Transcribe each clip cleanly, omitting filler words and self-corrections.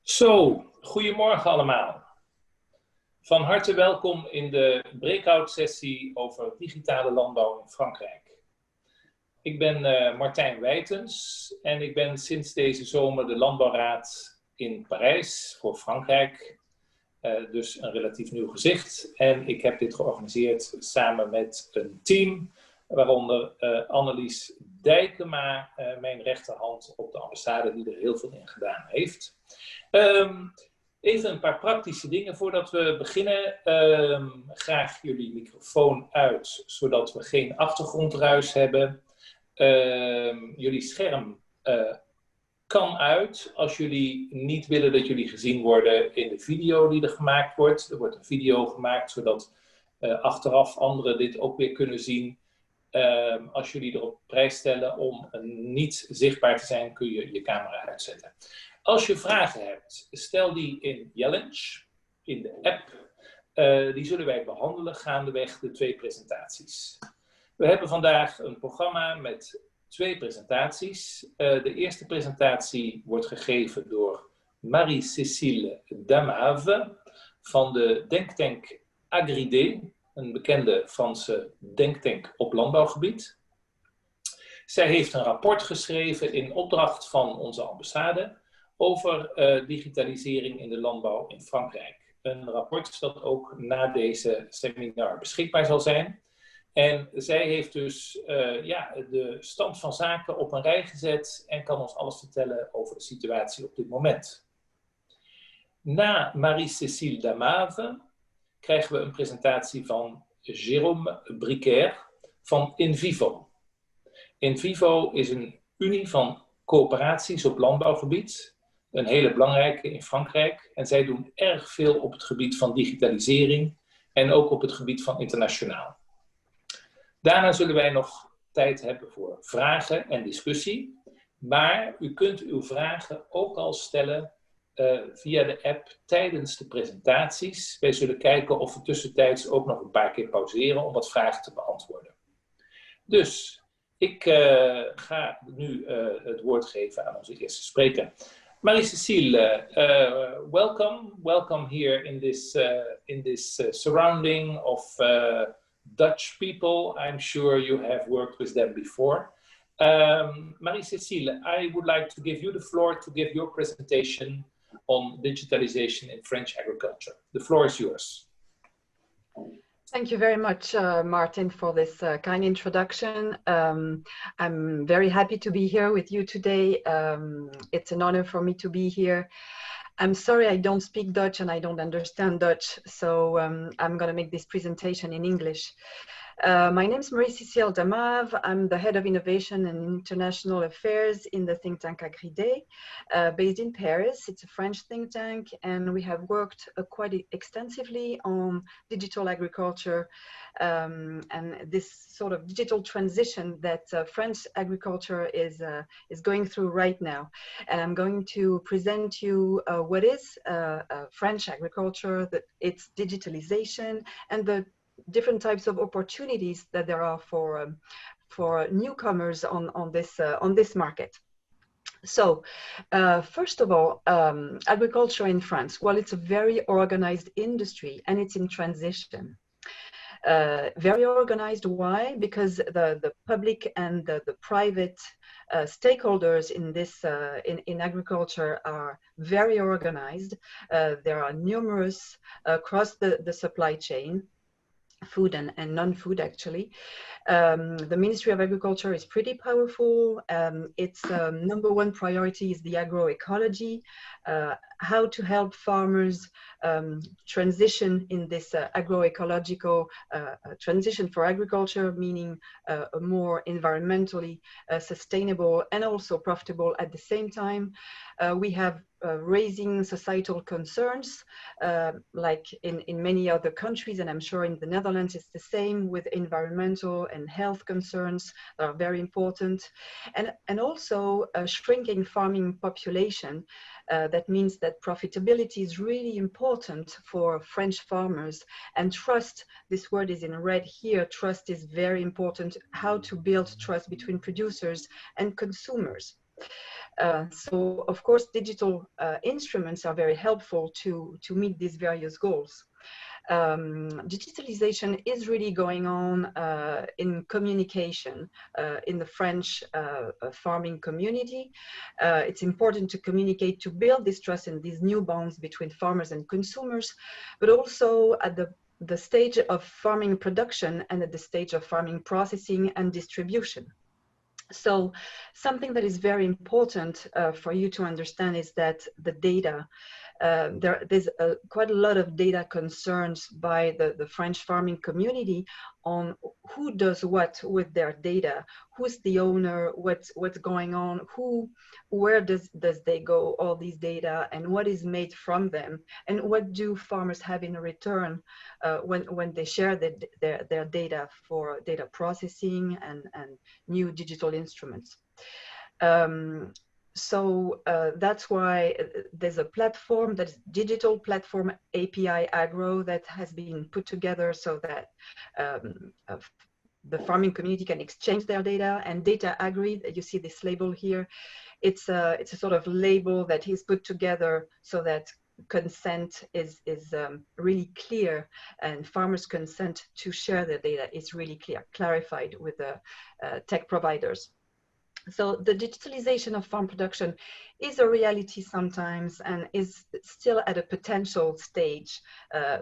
Zo, goedemorgen allemaal. Van harte welkom in de breakout sessie over digitale landbouw in Frankrijk. Ik ben Martijn Wijtens en ik ben sinds deze zomer de landbouwraad in Parijs voor Frankrijk. Dus een relatief nieuw gezicht. En ik heb dit georganiseerd samen met een team, waaronder Annelies Dijkema, mijn rechterhand op de ambassade, die er heel veel in gedaan heeft. Even een paar praktische dingen voordat we beginnen. Graag jullie microfoon uit, zodat we geen achtergrondruis hebben. Jullie scherm kan uit als jullie niet willen dat jullie gezien worden in de video die er gemaakt wordt. Er wordt een video gemaakt, zodat achteraf anderen dit ook weer kunnen zien. Als jullie erop prijs stellen om niet zichtbaar te zijn, kun je je camera uitzetten. Als je vragen hebt, stel die in Challenge, in de app. Die zullen wij behandelen gaandeweg de 2 presentaties. We hebben vandaag een programma met 2 presentaties. De eerste presentatie wordt gegeven door Marie-Cécile Damave van de denktank Agridé, een bekende Franse denktank op landbouwgebied. Zij heeft een rapport geschreven in opdracht van onze ambassade over digitalisering in de landbouw in Frankrijk. Een rapport dat ook na deze seminar beschikbaar zal zijn. En zij heeft dus de stand van zaken op een rij gezet en kan ons alles vertellen over de situatie op dit moment. Na Marie-Cécile Damave krijgen we een presentatie van Jérôme Bricaire van InVivo. InVivo is een unie van coöperaties op landbouwgebied. Een hele belangrijke in Frankrijk. En zij doen erg veel op het gebied van digitalisering en ook op het gebied van internationaal. Daarna zullen wij nog tijd hebben voor vragen en discussie. Maar u kunt uw vragen ook al stellen via de app tijdens de presentaties. Wij zullen kijken of we tussentijds ook nog een paar keer pauzeren om wat vragen te beantwoorden. Dus ik ga nu het woord geven aan onze eerste spreker. Marie-Cécile, welcome here in this surrounding of Dutch people. I'm sure you have worked with them before. Marie-Cécile, I would like to give you the floor to give your presentation on digitalization in French agriculture. The floor is yours. Thank you very much, Martin, for this kind introduction. I'm very happy to be here with you today. It's an honor for me to be here. I'm sorry I don't speak Dutch and I don't understand Dutch, so I'm going to make this presentation in English. My name is Marie-Cécile Damave. I'm the Head of Innovation and International Affairs in the think tank Agridé, based in Paris. It's a French think tank, and we have worked quite extensively on digital agriculture and this sort of digital transition that French agriculture is going through right now. And I'm going to present you what is French agriculture, its digitalization, and the different types of opportunities that there are for newcomers on this market. So, first of all, agriculture in France. Well, it's a very organized industry and it's in transition. Very organized. Why? Because the public and the private stakeholders in this in agriculture are very organized. There are numerous across the supply chain. Food and non-food actually. The Ministry of Agriculture is pretty powerful. Its #1 priority is the agroecology, how to help farmers transition in this agroecological transition for agriculture, meaning a more environmentally sustainable and also profitable at the same time. We have raising societal concerns, like in many other countries, and I'm sure in the Netherlands it's the same, with environmental and health concerns that are very important. And also a shrinking farming population. That means that profitability is really important for French farmers, and trust, this word is in red here, trust is very important, how to build trust between producers and consumers. So of course, digital instruments are very helpful to meet these various goals. Digitalization is really going on in communication in the French farming community. It's important to communicate to build this trust and these new bonds between farmers and consumers, but also at the stage of farming production and at the stage of farming processing and distribution. So something that is very important for you to understand is that the data, there's quite a lot of data concerns by the French farming community on who does what with their data, who's the owner, what's going on, where does they go, all these data, and what is made from them, and what do farmers have in return when they share their data for data processing and new digital instruments. So that's why there's a platform, that's digital platform API Agro, that has been put together so that the farming community can exchange their data. And Data Agri, you see this label here, it's a sort of label that is put together so that consent is really clear, and farmers' consent to share their data is really clear, clarified with the tech providers. So the digitalization of farm production is a reality sometimes and is still at a potential stage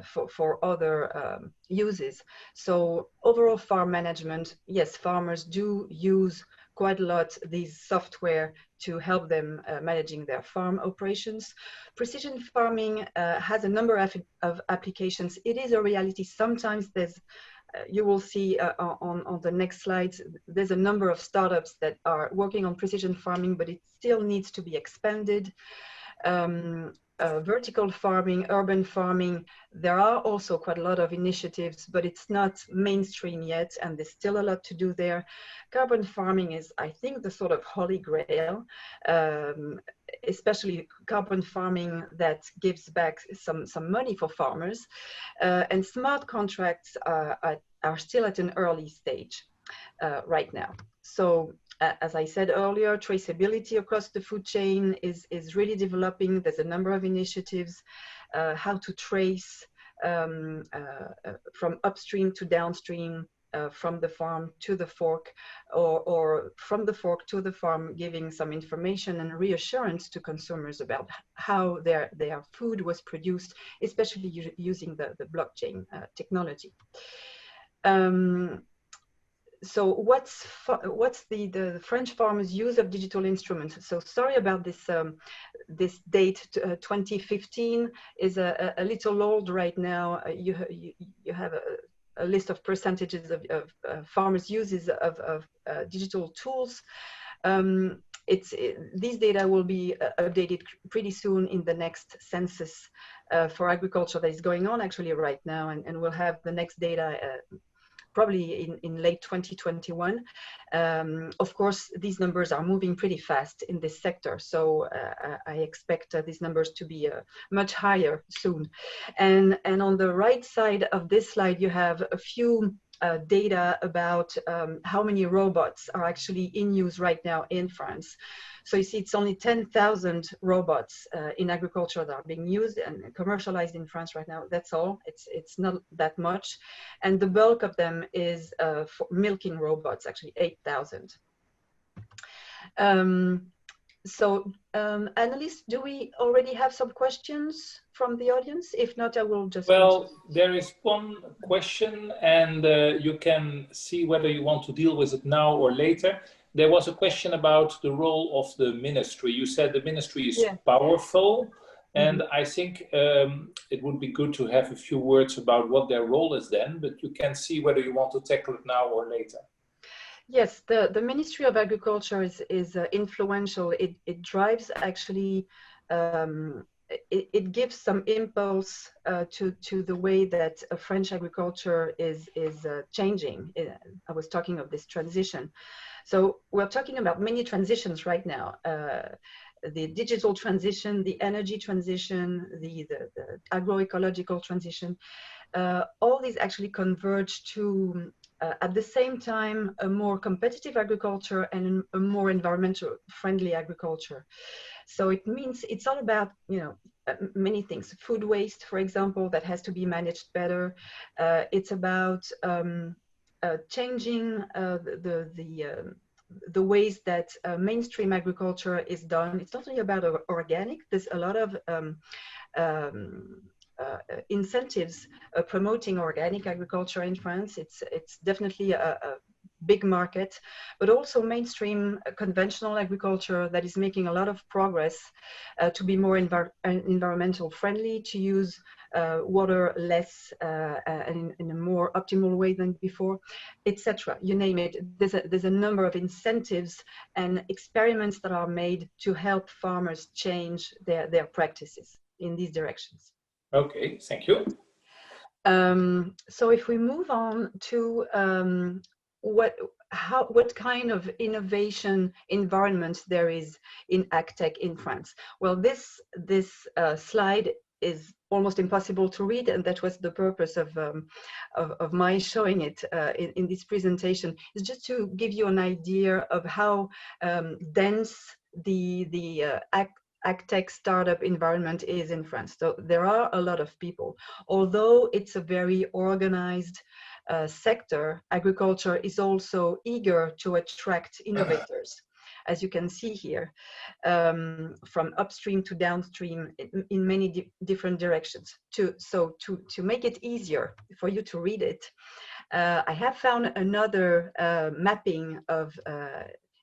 for other uses. So overall farm management, yes, farmers do use quite a lot these software to help them managing their farm operations. Precision farming has a number of applications. It is a reality. Sometimes there's you will see on the next slides, there's a number of startups that are working on precision farming, but it still needs to be expanded. Vertical farming, urban farming, there are also quite a lot of initiatives, but it's not mainstream yet, and there's still a lot to do there. Carbon farming is, I think, the sort of holy grail, especially carbon farming that gives back some money for farmers. And smart contracts are still at an early stage right now. So as I said earlier, traceability across the food chain is really developing. There's a number of initiatives, how to trace from upstream to downstream, from the farm to the fork, or from the fork to the farm, giving some information and reassurance to consumers about how their food was produced, especially using the blockchain technology. So what's the French farmers' use of digital instruments? So sorry about this. This date, 2015, is a little old right now. You have a list of percentages of farmers' uses of digital tools. These data will be updated pretty soon in the next census for agriculture that is going on actually right now, and we'll have the next data probably in late 2021. Of course, these numbers are moving pretty fast in this sector, so I expect these numbers to be much higher soon. And on the right side of this slide, you have a few data about how many robots are actually in use right now in France. So you see, it's only 10,000 robots in agriculture that are being used and commercialized in France right now. That's all. It's not that much. And the bulk of them is for milking robots, actually 8,000. So Annelies, do we already have some questions from the audience? If not, I will just... Well, there is one question, and you can see whether you want to deal with it now or later. There was a question about the role of the ministry. You said the ministry is powerful, and I think it would be good to have a few words about what their role is then, but you can see whether you want to tackle it now or later. Yes, the Ministry of Agriculture is influential. It drives actually, it gives some impulse to the way that French agriculture is changing. I was talking of this transition. So we're talking about many transitions right now. The digital transition, the energy transition, the agroecological transition, all these actually converge to at the same time, a more competitive agriculture and a more environmental friendly agriculture. So it means it's all about, you know, many things. Food waste, for example, that has to be managed better. It's about changing the ways that mainstream agriculture is done. It's not only about organic. There's a lot of um, incentives promoting organic agriculture in France. It's definitely a big market, but also mainstream conventional agriculture that is making a lot of progress to be more environmental friendly, to use water less and in a more optimal way than before, etc. You name it. There's a number of incentives and experiments that are made to help farmers change their practices in these directions. Okay, thank you. So if we move on to what kind of innovation environment there is in AgTech in France. Well, this slide is almost impossible to read, and that was the purpose of my showing it in this presentation, is just to give you an idea of how dense the AgTech startup environment is in France. So there are a lot of people. Although it's a very organized sector, agriculture is also eager to attract innovators, as you can see here, from upstream to downstream in many different directions. So to make it easier for you to read it, I have found another mapping of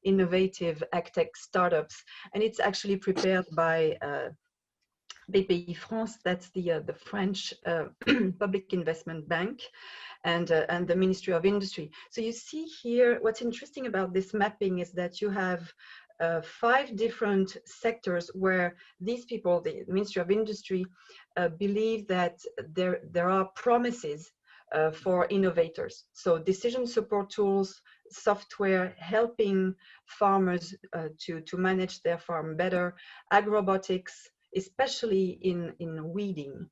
innovative AgTech startups, and it's actually prepared by BPI France, that's the French Public Investment Bank, and the Ministry of Industry. So you see here, what's interesting about this mapping is that you have 5 different sectors where these people, the Ministry of Industry, believe that there are promises for innovators. So decision support tools, software helping farmers to manage their farm better, agrobotics, especially in weeding,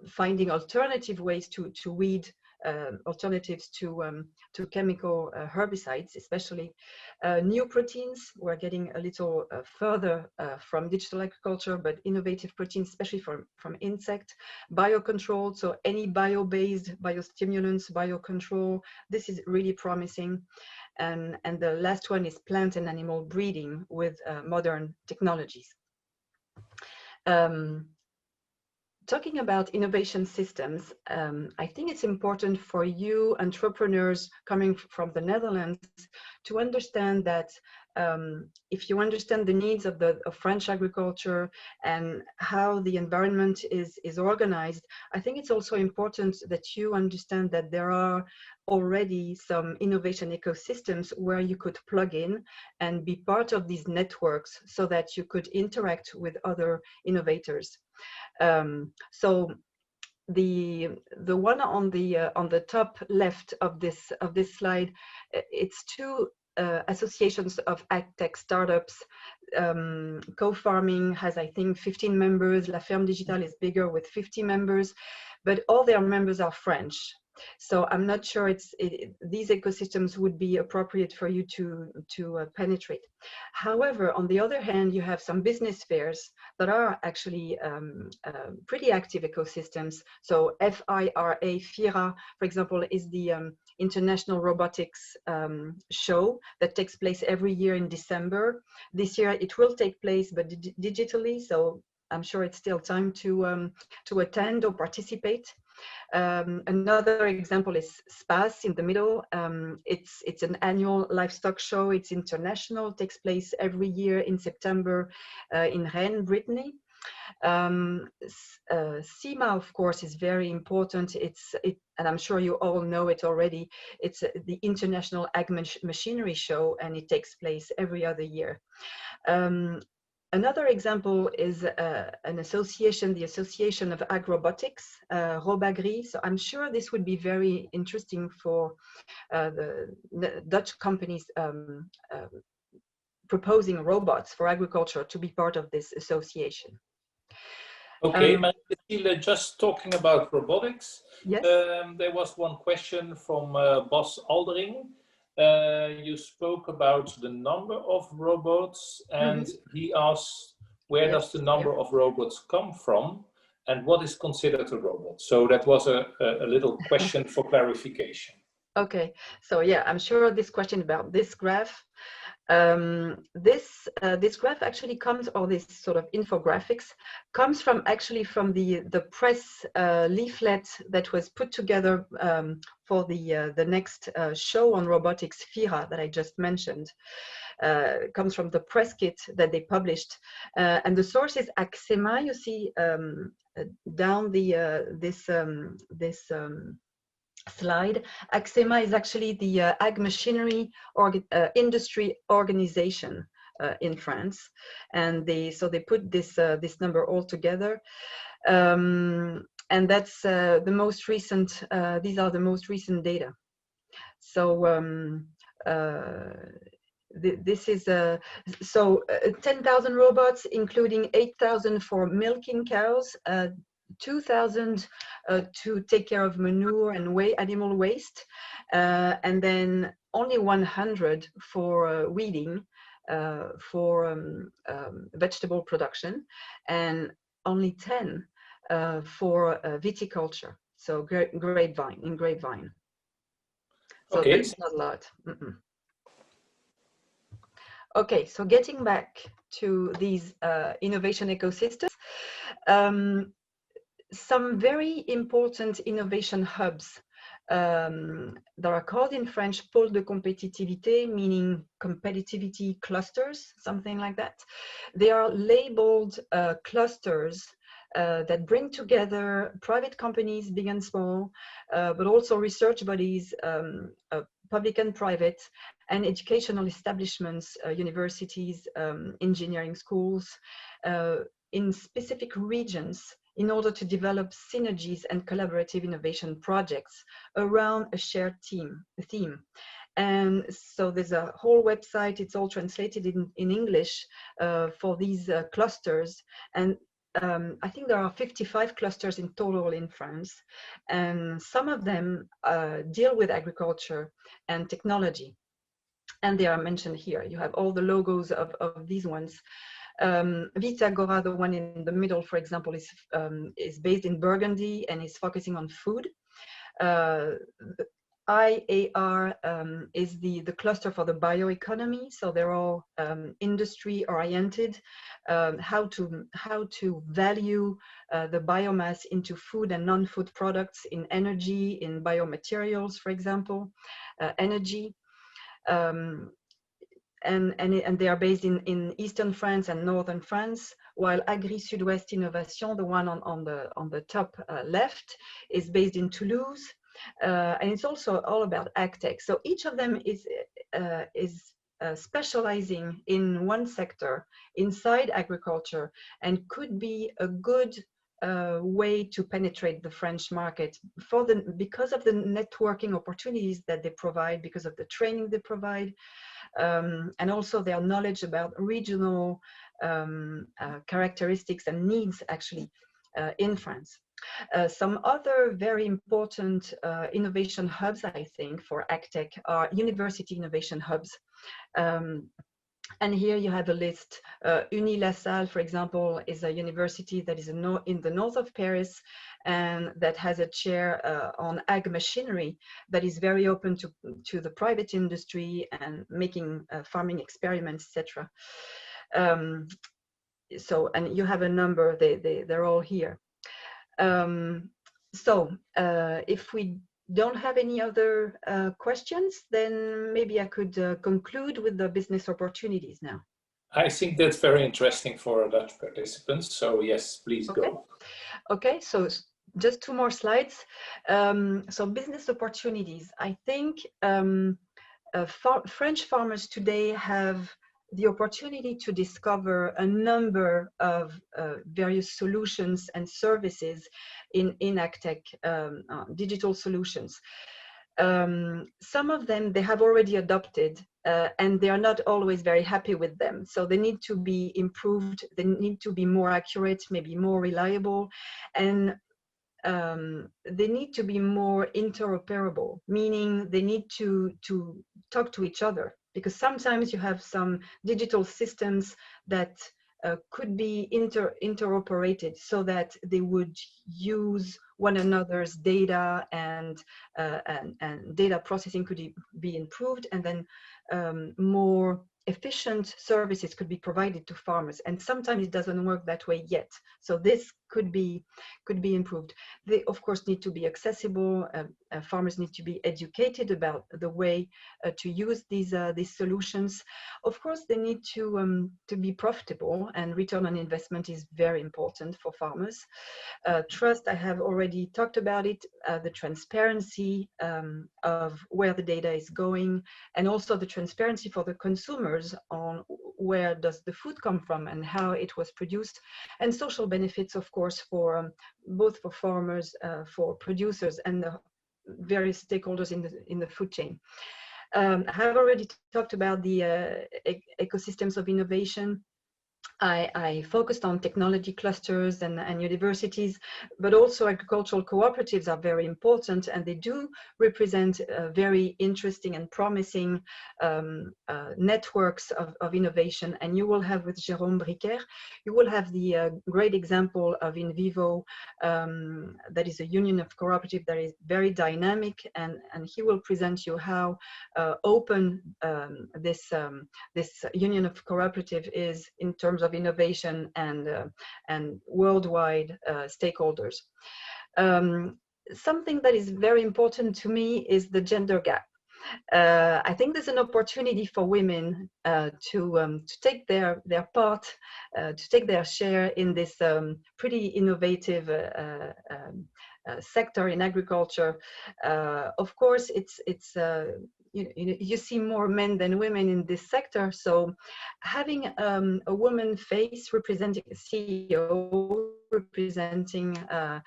finding alternative ways to weed, alternatives to chemical herbicides, especially new proteins. We're getting a little further from digital agriculture, but innovative proteins, especially from insect, biocontrol, so any bio-based biostimulants, biocontrol. This is really promising. And the last one is plant and animal breeding with modern technologies. Talking about innovation systems, I think it's important for you entrepreneurs coming from the Netherlands to understand that if you understand the needs of French agriculture and how the environment is organized, I think it's also important that you understand that there are already some innovation ecosystems where you could plug in and be part of these networks so that you could interact with other innovators. So the one on the top left of this slide, it's 2 associations of AgTech startups. Co-farming has, I think, 15 members. La Ferme Digitale is bigger with 50 members, but all their members are French. So I'm not sure these ecosystems would be appropriate for you to penetrate. However, on the other hand, you have some business fairs that are actually pretty active ecosystems. So FIRA, for example, is the International Robotics show that takes place every year in December. This year it will take place, but digitally. So I'm sure it's still time to attend or participate. Another example is SPAS in the middle. It's an annual livestock show. It's international, takes place every year in September in Rennes, Brittany. CIMA, of course, is very important. And I'm sure you all know it already. It's the International Ag Machinery Show, and it takes place every other year. Another example is an association, the Association of Agrobotics, Robagri. So I'm sure this would be very interesting for the Dutch companies proposing robots for agriculture to be part of this association. Okay, Marie-Cécile, just talking about robotics. Yes. There was one question from Bas Aldering. You spoke about the number of robots, and he asked, where does the number of robots come from, and what is considered a robot? So that was a little question for clarification. Okay, so yeah, I'm sure this question about this graph. This graph actually comes, or this sort of infographics comes from the press leaflet that was put together for the next show on robotics, FIRA, that I just mentioned. Comes from the press kit that they published, and the source is Axema. You see down this slide. Axema is actually the ag machinery industry organization in France, and they put this number all together, and that's the most recent. These are the most recent data. So this is 10,000 robots, including 8,000 for milking cows. 2,000 to take care of manure and animal waste, and then only 100 for weeding, for vegetable production, and only 10 for viticulture, so grapevine. So okay. That's not a lot. Okay, so getting back to these innovation ecosystems, some very important innovation hubs that are called in French pôles de compétitivité, meaning competitivity clusters, something like that. They are labeled clusters that bring together private companies, big and small, but also research bodies, public and private, and educational establishments, universities, engineering schools, in specific regions, in order to develop synergies and collaborative innovation projects around a shared theme. And so there's a whole website, it's all translated in English for these clusters. And I think there are 55 clusters in total in France. And some of them deal with agriculture and technology. And they are mentioned here. You have all the logos of these ones. Vitagora, the one in the middle, for example, is based in Burgundy and is focusing on food. IAR is the cluster for the bioeconomy, so they're all industry oriented. How to value the biomass into food and non-food products, in energy, in biomaterials, for example, energy. And they are based in eastern France and northern France, while Agri Sud-Ouest Innovation, the one on the top left, is based in Toulouse, and it's also all about agtech. So each of them is specializing in one sector inside agriculture, and could be a good way to penetrate the French market because of the networking opportunities that they provide, because of the training they provide. And also their knowledge about regional characteristics and needs, actually, in France. Some other very important innovation hubs, I think, for agtech are university innovation hubs. And here you have a list. Unilassal, for example, is a university that is in the north of Paris, and that has a chair on ag machinery that is very open to the private industry and making farming experiments, etc. So, and you have a number, they're all here. So if we don't have any other questions, then maybe I could conclude with the business opportunities now. I think that's very interesting for Dutch participants. So yes, please go. Okay, so just 2 more slides. So business opportunities. I think French farmers today have the opportunity to discover a number of various solutions and services in agtech, digital solutions. Some of them they have already adopted and they are not always very happy with them. So they need to be improved, they need to be more accurate, maybe more reliable, and they need to be more interoperable, meaning they need to talk to each other, because sometimes you have some digital systems that could be interoperated so that they would use one another's data, and data processing could be improved, and then more efficient services could be provided to farmers. And sometimes it doesn't work that way yet. So this could be improved. They of course need to be accessible. Farmers need to be educated about the way to use these solutions. Of course, they need to be profitable, and return on investment is very important for farmers. Trust, I have already talked about it. The transparency of where the data is going, and also the transparency for the consumers on where does the food come from and how it was produced, and social benefits, of course, for both for farmers, for producers, and the various stakeholders in the food chain. I have already talked about the ecosystems of innovation. I focused on technology clusters and universities, but also agricultural cooperatives are very important, and they do represent very interesting and promising networks of innovation. And you will have with Jérôme Briquer, you will have the great example of In Vivo, that is a union of cooperative that is very dynamic, and he will present you how open this union of cooperative is in terms of innovation and worldwide stakeholders. Something that is very important to me is the gender gap. I think there's an opportunity for women to take their part, to take their share in this pretty innovative sector in agriculture. Of course, it's you see more men than women in this sector, so having a woman face representing a CEO, representing an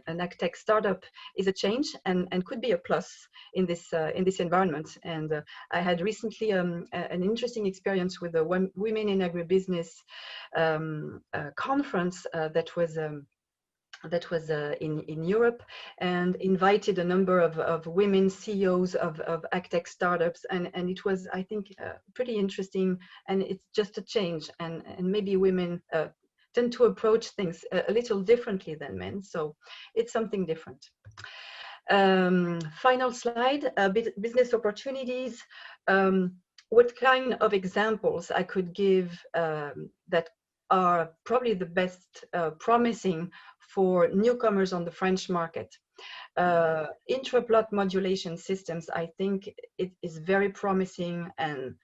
agtech startup is a change, and could be a plus in this environment. And I had recently an interesting experience with a Women in Agribusiness conference that was in Europe, and invited a number of women CEOs of agtech startups, and it was, I think, pretty interesting. And it's just a change, and maybe women tend to approach things a little differently than men, so it's something different. Final slide, business opportunities. What kind of examples I could give that are probably the best promising for newcomers on the French market? Intraplot modulation systems, I think it is very promising, and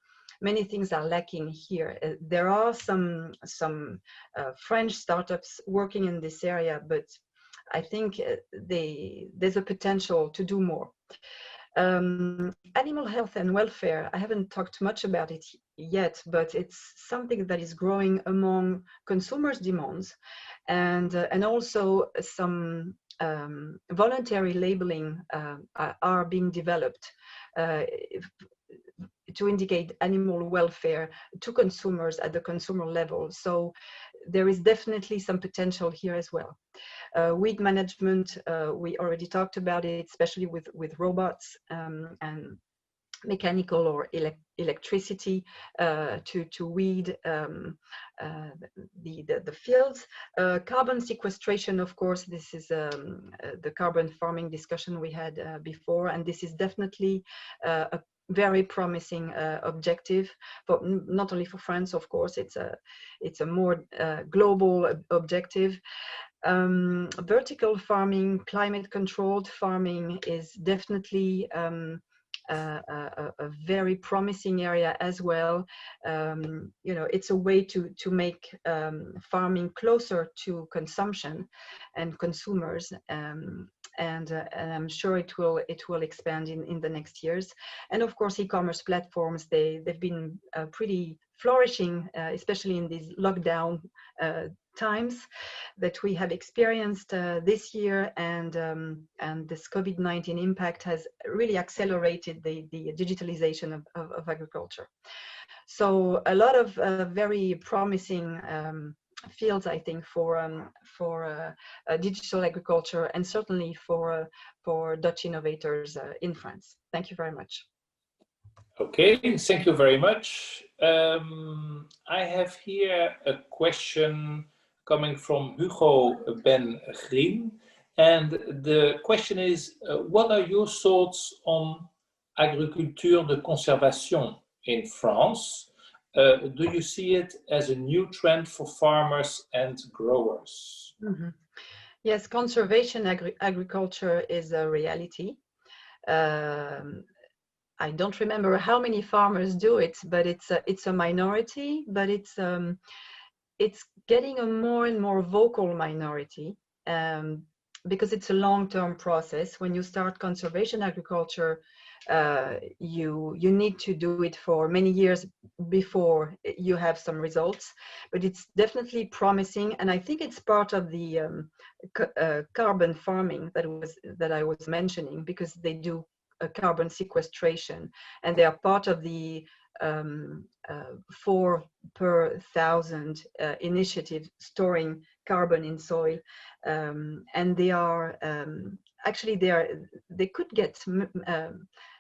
many things are lacking here. There are some French startups working in this area, but I think there's a potential to do more. Animal health and welfare, I haven't talked much about it yet, but it's something that is growing among consumers' demands, and also some voluntary labeling are being developed to indicate animal welfare to consumers at the consumer level. So there is definitely some potential here as well. Weed management, we already talked about it, especially with robots and mechanical or electricity to weed the fields. Carbon sequestration, of course, this is the carbon farming discussion we had before, and this is definitely a very promising objective, but not only for France, of course. It's a more global objective. Vertical farming, climate controlled farming is definitely a very promising area as well. You know, it's a way to make farming closer to consumption and consumers, and I'm sure it will expand in the next years. And of course, e-commerce platforms, they've been pretty flourishing, especially in these lockdown times that we have experienced this year, and this COVID-19 impact has really accelerated the digitalization of agriculture. So a lot of very promising fields, I think, for digital agriculture, and certainly for Dutch innovators in France. Thank you very much. Okay, thank you very much. I have here a question coming from Hugo Ben Green, and the question is, what are your thoughts on agriculture de conservation in France? Do you see it as a new trend for farmers and growers? Mm-hmm. Yes, conservation agriculture is a reality. I don't remember how many farmers do it, but it's a minority, but it's getting a more and more vocal minority, because it's a long-term process. When you start conservation agriculture, you need to do it for many years before you have some results, but it's definitely promising, and I think it's part of the carbon farming that I was mentioning, because they do carbon sequestration, and they are part of the 4 per 1,000 initiative storing carbon in soil, and they are actually they could get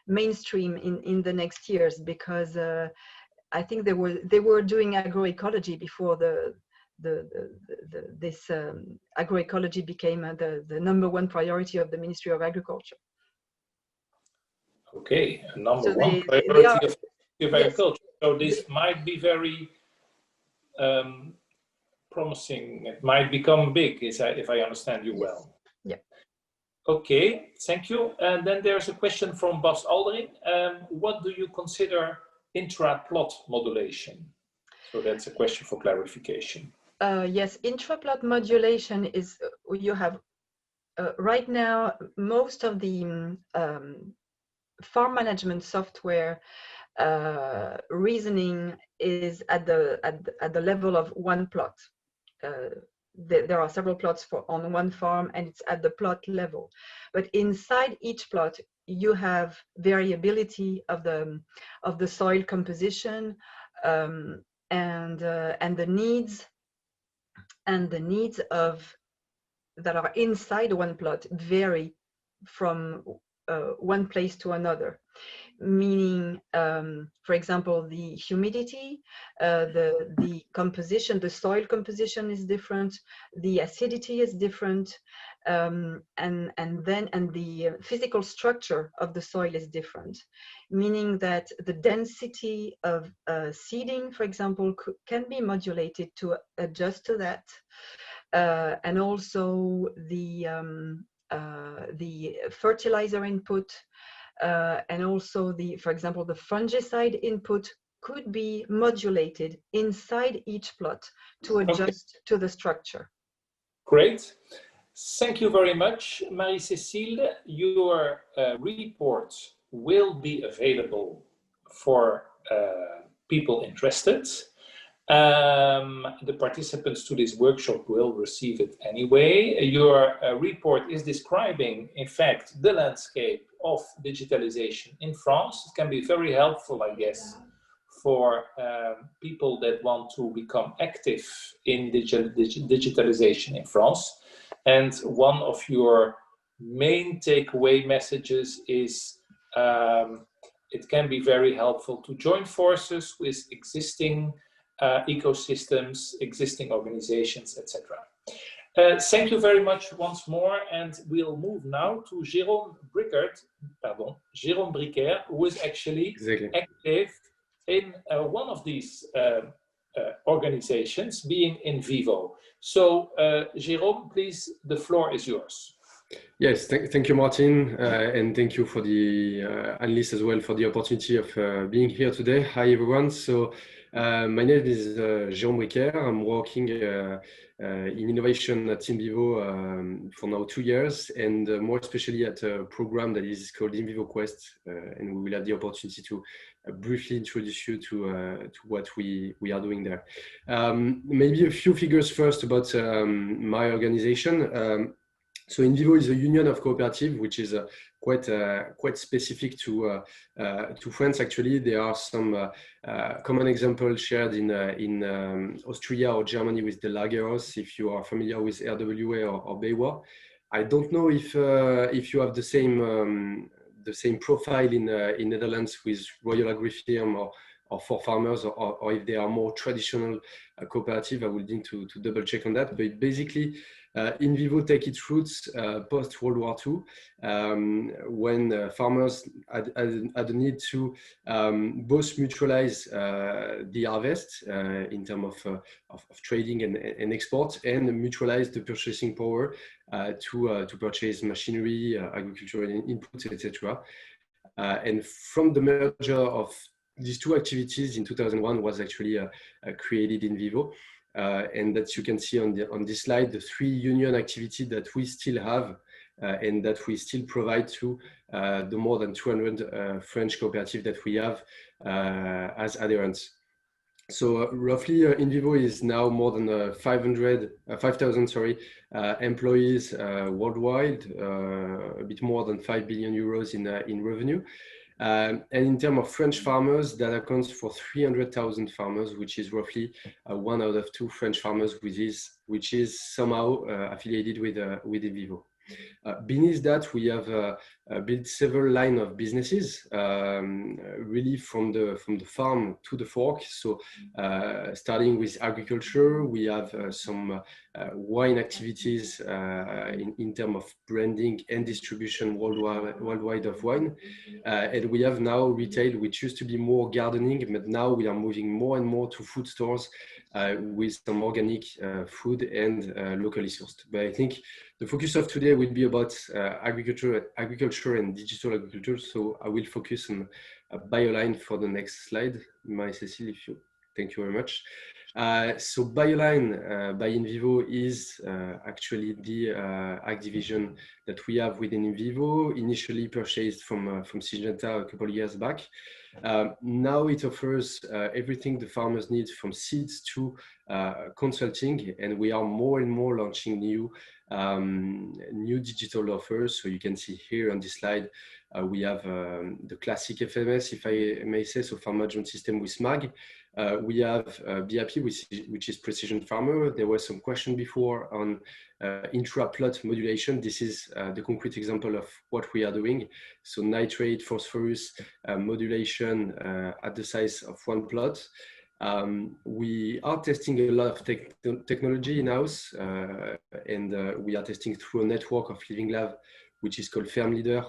mainstream in the next years, because I think they were doing agroecology before this agroecology became the #1 priority of the Ministry of Agriculture. Okay, a #1 priority of agriculture. Yes. So this might be very promising. It might become big, if I understand you well. Yeah. Okay, thank you. And then there's a question from Bas Aldering. What do you consider intra-plot modulation? So that's a question for clarification. Yes, intra-plot modulation is, you have right now, most of the farm management software reasoning is at the level of one plot. There are several plots on one farm, and it's at the plot level. But inside each plot, you have variability of the soil composition, and the needs that are inside one plot vary from one place to another, meaning, for example, the humidity, the composition, the soil composition is different, the acidity is different, and the physical structure of the soil is different, meaning that the density of seeding, for example, can be modulated to adjust to that, and also the fertilizer input, and also for example, the fungicide input could be modulated inside each plot to adjust to the structure. Great. Thank you very much, Marie-Cécile. Your report will be available for people interested. The participants to this workshop will receive it anyway. Your report is describing, in fact, the landscape of digitalization in France. It can be very helpful, I guess, for people that want to become active in digitalization in France. And one of your main takeaway messages is it can be very helpful to join forces with existing ecosystems, existing organizations, etc. Thank you very much once more, and we'll move now to Jérôme Briquer, who is actually active in one of these organizations, being in vivo. So, Jérôme, please, the floor is yours. Yes, thank you, Martin, and thank you for the analyst as well for the opportunity of being here today. Hi, everyone. So, my name is Jérôme Briquer. I'm working in innovation at InVivo for now 2 years, and more especially at a program that is called InVivo Quest, and we will have the opportunity to briefly introduce you to what we are doing there. Maybe a few figures first about my organization. So InVivo is a union of cooperatives, which is quite specific to France. Actually, there are some common examples shared in Austria or Germany with the Lagerhaus. If you are familiar with RWA or BayWa, I don't know if you have the same profile in Netherlands with Royal Agri-Firm or for farmers, or if they are more traditional cooperative. I will need to double check on that. But basically, InVivo take its roots post World War II, when farmers had a need to both mutualize the harvest in terms of trading and export, and mutualize the purchasing power to purchase machinery, agricultural inputs, etc. And from the merger of these two activities in 2001 was actually created InVivo. And that you can see on this slide, the three union activities that we still have and that we still provide to the more than 200 French cooperatives that we have as adherents. So roughly InVivo is now more than 5,000 employees worldwide, a bit more than 5 billion euros in revenue. And in terms of French farmers, that accounts for 300,000 farmers, which is roughly 1 out of 2 French farmers, which is somehow affiliated with InVivo. Beneath that, we have built several lines of businesses, really from the farm to the fork. So starting with agriculture, we have some wine activities in terms of branding and distribution worldwide of wine. And we have now retail, which used to be more gardening, but now we are moving more and more to food stores with some organic food and locally sourced. But I think the focus of today will be about agriculture and digital agriculture. So I will focus on BioLine for the next slide. Marie-Cécile, thank you very much. So BioLine by InVivo is actually the ag division that we have within InVivo, initially purchased from Syngenta a couple of years back. Now it offers everything the farmers need, from seeds to consulting, and we are more and more launching new digital offers. So you can see here on this slide, we have the classic FMS, if I may say, so farm management system with MAG. We have BIP, which is Precision Farmer. There was some question before on intra-plot modulation. This is the concrete example of what we are doing. So nitrate, phosphorus modulation at the size of one plot. We are testing a lot of technology in-house, and we are testing through a network of living lab, which is called Ferme Leader,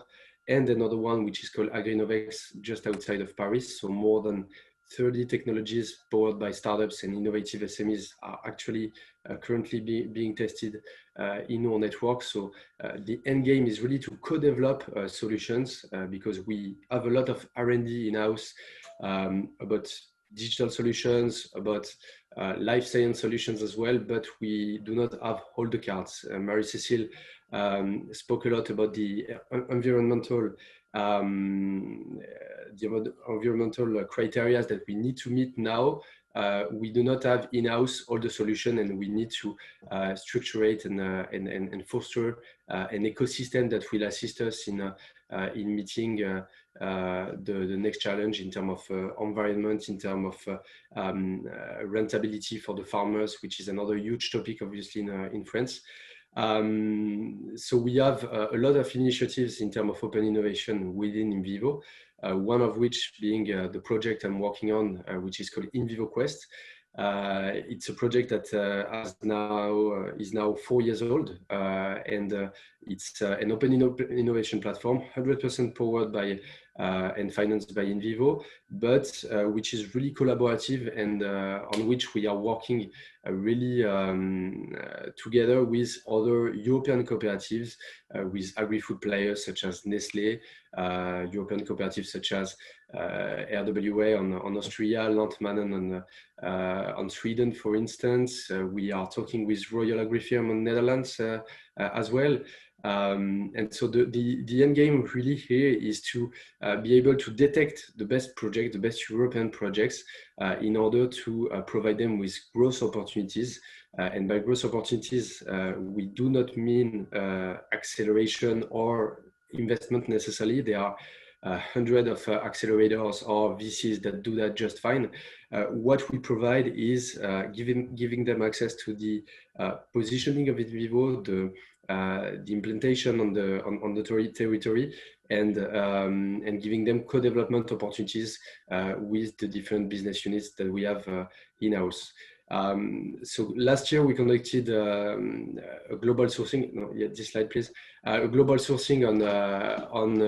and another one which is called AgriNovex, just outside of Paris. So more than 30 technologies powered by startups and innovative SMEs are actually currently being tested in our network. So the end game is really to co-develop solutions because we have a lot of R&D in-house about digital solutions, about life science solutions as well, but we do not have all the cards. Marie-Cécile spoke a lot about the environmental criteria that we need to meet now. We do not have in-house all the solution, and we need to structure it and foster an ecosystem that will assist us in meeting the next challenge in terms of environment, in terms of rentability for the farmers, which is another huge topic, obviously, in France. So we have a lot of initiatives in terms of open innovation within InVivo, one of which being the project I'm working on, which is called InVivo Quest. It's a project that is now 4 years old, and it's an open innovation platform, 100% powered by and financed by InVivo, but which is really collaborative, and on which we are working really together with other European cooperatives, with agri-food players such as Nestlé, European cooperatives such as RWA on Austria, Landmannen on Sweden, for instance. We are talking with Royal Agri-Firm on Netherlands as well. And so the end game really here is to be able to detect the best project, the best European projects in order to provide them with growth opportunities. And by growth opportunities, we do not mean acceleration or investment necessarily. There are hundreds of accelerators or VCs that do that just fine. What we provide is giving them access to the positioning of InVivo, the implementation on the territory, and giving them co-development opportunities with the different business units that we have in-house. So last year we conducted a global sourcing. No, yeah, this slide, please. A global sourcing on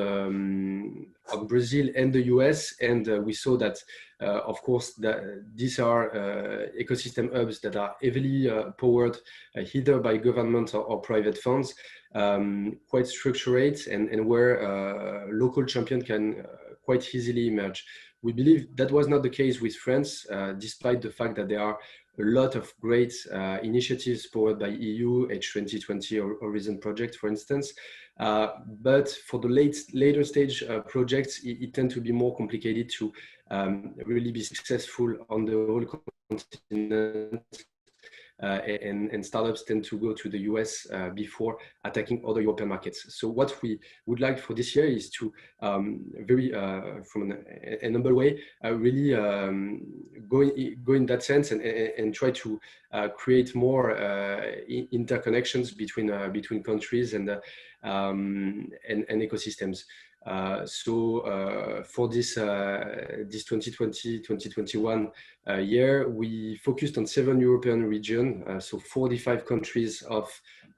Brazil and the US, and we saw that, of course, that these are ecosystem hubs that are heavily powered either by government or private funds, quite structured, and where local champion can quite easily emerge. We believe that was not the case with France, despite the fact that there are a lot of great initiatives powered by EU, H2020 or Horizon project, for instance. But for the later stage projects, it tends to be more complicated to really be successful on the whole continent. And startups tend to go to the US before attacking other European markets. So what we would like for this year is to from a number way, really go in that sense and try to create more interconnections between countries and ecosystems. For this 2020-2021 year, we focused on 7 European regions, so 45 countries of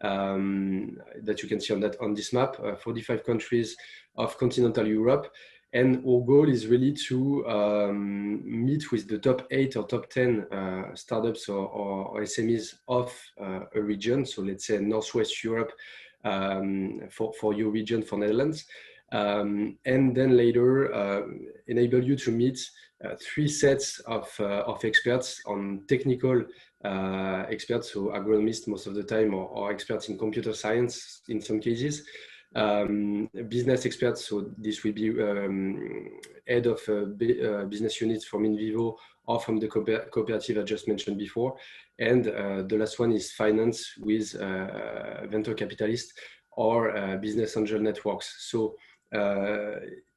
that you can see on this map, 45 countries of continental Europe. And our goal is really to meet with the top 8 or top 10 startups or SMEs of a region. So let's say Northwest Europe for your region, for Netherlands. And then later enable you to meet 3 sets of experts on technical experts, so agronomists most of the time, or experts in computer science in some cases, business experts, so this will be head of business units from InVivo or from the cooperative I just mentioned before, and the last one is finance with venture capitalists or business angel networks. So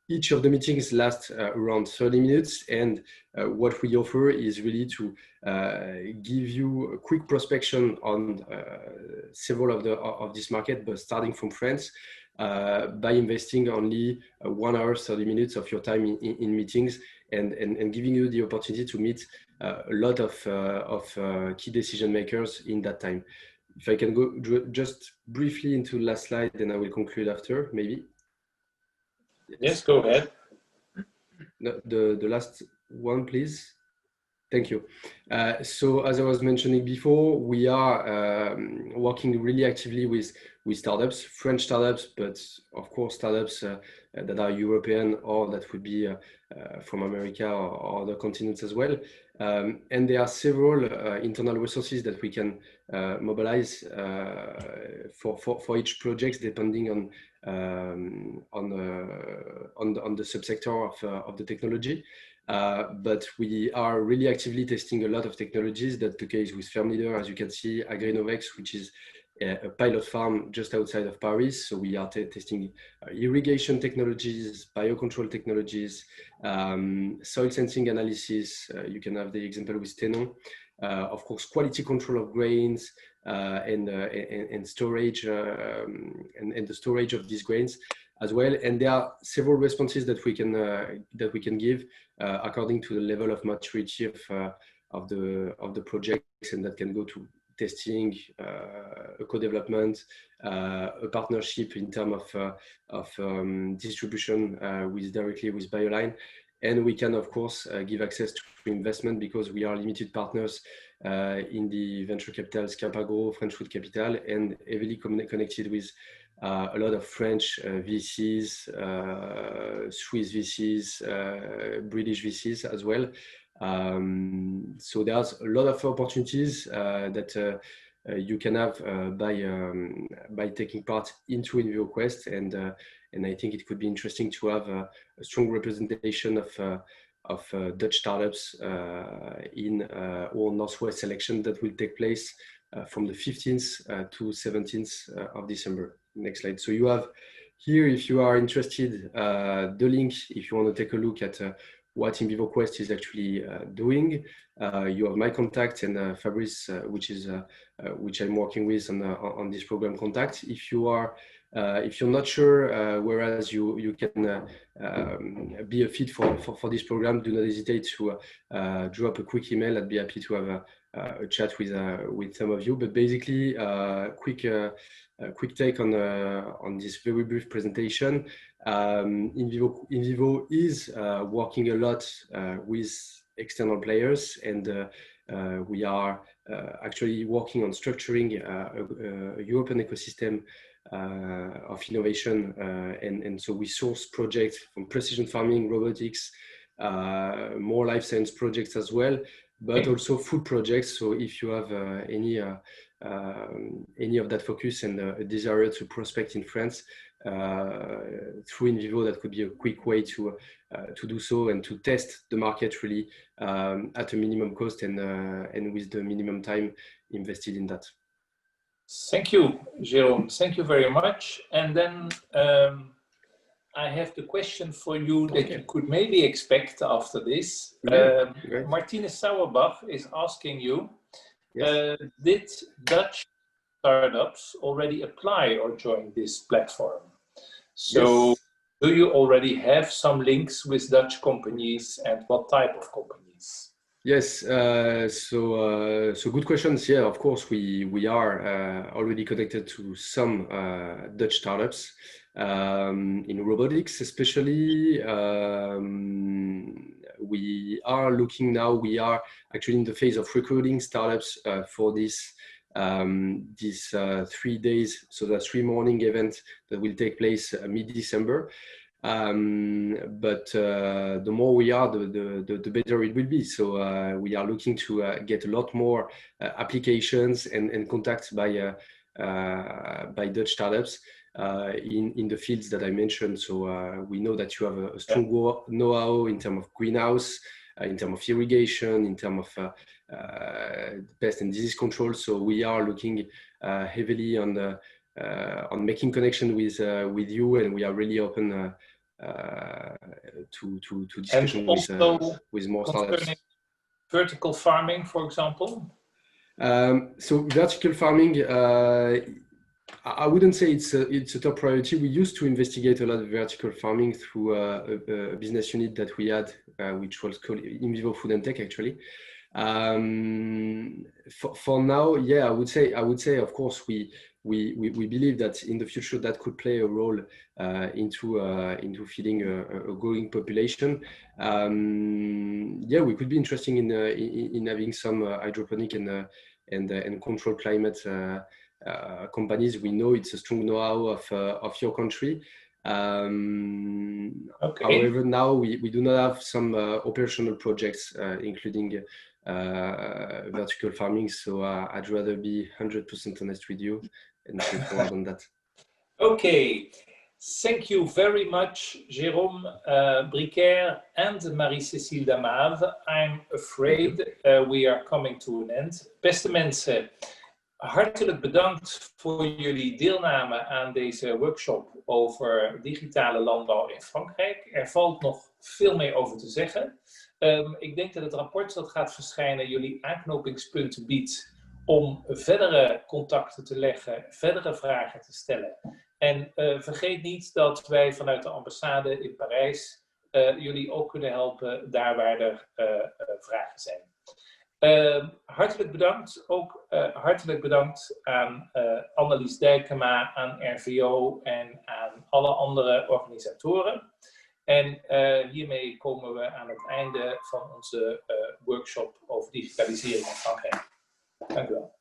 each of the meetings lasts around 30 minutes, and what we offer is really to give you a quick prospection on several of this market, but starting from France, by investing only 1 hour 30 minutes of your time in meetings, and giving you the opportunity to meet a lot of key decision makers in that time. If I can go just briefly into the last slide, then I will conclude after, maybe. Yes, go ahead. The last one, please. Thank you. So as I was mentioning before, we are working really actively with startups, French startups, but of course startups that are European or that would be from America or other continents as well. And there are several internal resources that we can mobilize for each project, depending on the subsector of the technology. But we are really actively testing a lot of technologies. That's the case with Farm Leader, as you can see, Agrinovex, which is a pilot farm just outside of Paris. So we are testing irrigation technologies, biocontrol technologies, soil sensing analysis. You can have the example with Tenon. Of course, quality control of grains and storage and the storage of these grains as well. And there are several responses that we can give according to the level of maturity of the projects, and that can go to testing, a co-development, a partnership in terms of distribution directly with BioLine. And we can, of course, give access to investment because we are limited partners in the venture capital, Scapagro, French Food Capital, and heavily connected with a lot of French VCs, Swiss VCs, British VCs as well. So there's a lot of opportunities that you can have by taking part into in vivo quest, and I think it could be interesting to have a strong representation of Dutch startups in our Northwest selection that will take place from the 15th to 17th of December. Next slide. So you have here, if you are interested, the link if you want to take a look at what In Vivo Quest is actually doing. You have my contact and Fabrice, which I'm working with on this program contact. If you're not sure, whereas you can be a fit for this program, do not hesitate to drop a quick email. I'd be happy to have a chat with some of you. But basically, quick take on this very brief presentation. In Vivo is working a lot with external players, and we are actually working on structuring a European ecosystem of innovation, and so we source projects from precision farming, robotics, more life science projects as well, but also food projects. So if you have any of that focus and a desire to prospect in France through In Vivo, that could be a quick way to do so and to test the market really at a minimum cost and with the minimum time invested in that. Thank you, Jérôme. Thank you very much. And then I have the question for you that you could maybe expect after this. Martinez Sauerbach is asking you, did Dutch startups already apply or join this platform? So do you already have some links with Dutch companies, and what type of companies? Yes, so good questions. Yeah, of course, we are already connected to some Dutch startups in robotics, especially. We are looking now. We are actually in the phase of recruiting startups for this 3 days, so the 3-morning event that will take place mid-December. But the more we are, the better it will be. So we are looking to get a lot more applications and contacts by Dutch startups in the fields that I mentioned. So we know that you have a strong know-how in terms of greenhouse, in terms of irrigation, in terms of pest and disease control. So we are looking heavily on making connection with you, and we are really open to discussion with more startups. Vertical farming, for example? So vertical farming, I wouldn't say it's a top priority. We used to investigate a lot of vertical farming through a business unit that we had, which was called In Vivo Food and Tech, actually. For now, yeah, I would say, of course, we believe that in the future that could play a role into feeding a growing population. Yeah, we could be interested in having some hydroponic and controlled climate companies. We know it's a strong know-how of your country. However, now we do not have some operational projects including vertical farming, so I'd rather be 100% honest with you and say forward on that. Okay, thank you very much, Jérôme Bricaire and Marie-Cécile Damave. I'm afraid we are coming to an end. Beste mensen, hartelijk bedankt voor jullie deelname aan deze workshop over digitale landbouw in Frankrijk. Er valt nog veel meer over te zeggen. Ik denk dat het rapport dat gaat verschijnen jullie aanknopingspunten biedt om verdere contacten te leggen, verdere vragen te stellen. En vergeet niet dat wij vanuit de ambassade in Parijs jullie ook kunnen helpen daar waar er vragen zijn. Hartelijk bedankt. Ook hartelijk bedankt aan Annelies Dijkema, aan RVO en aan alle andere organisatoren. En hiermee komen we aan het einde van onze workshop over digitalisering in Frankrijk. Dank u wel.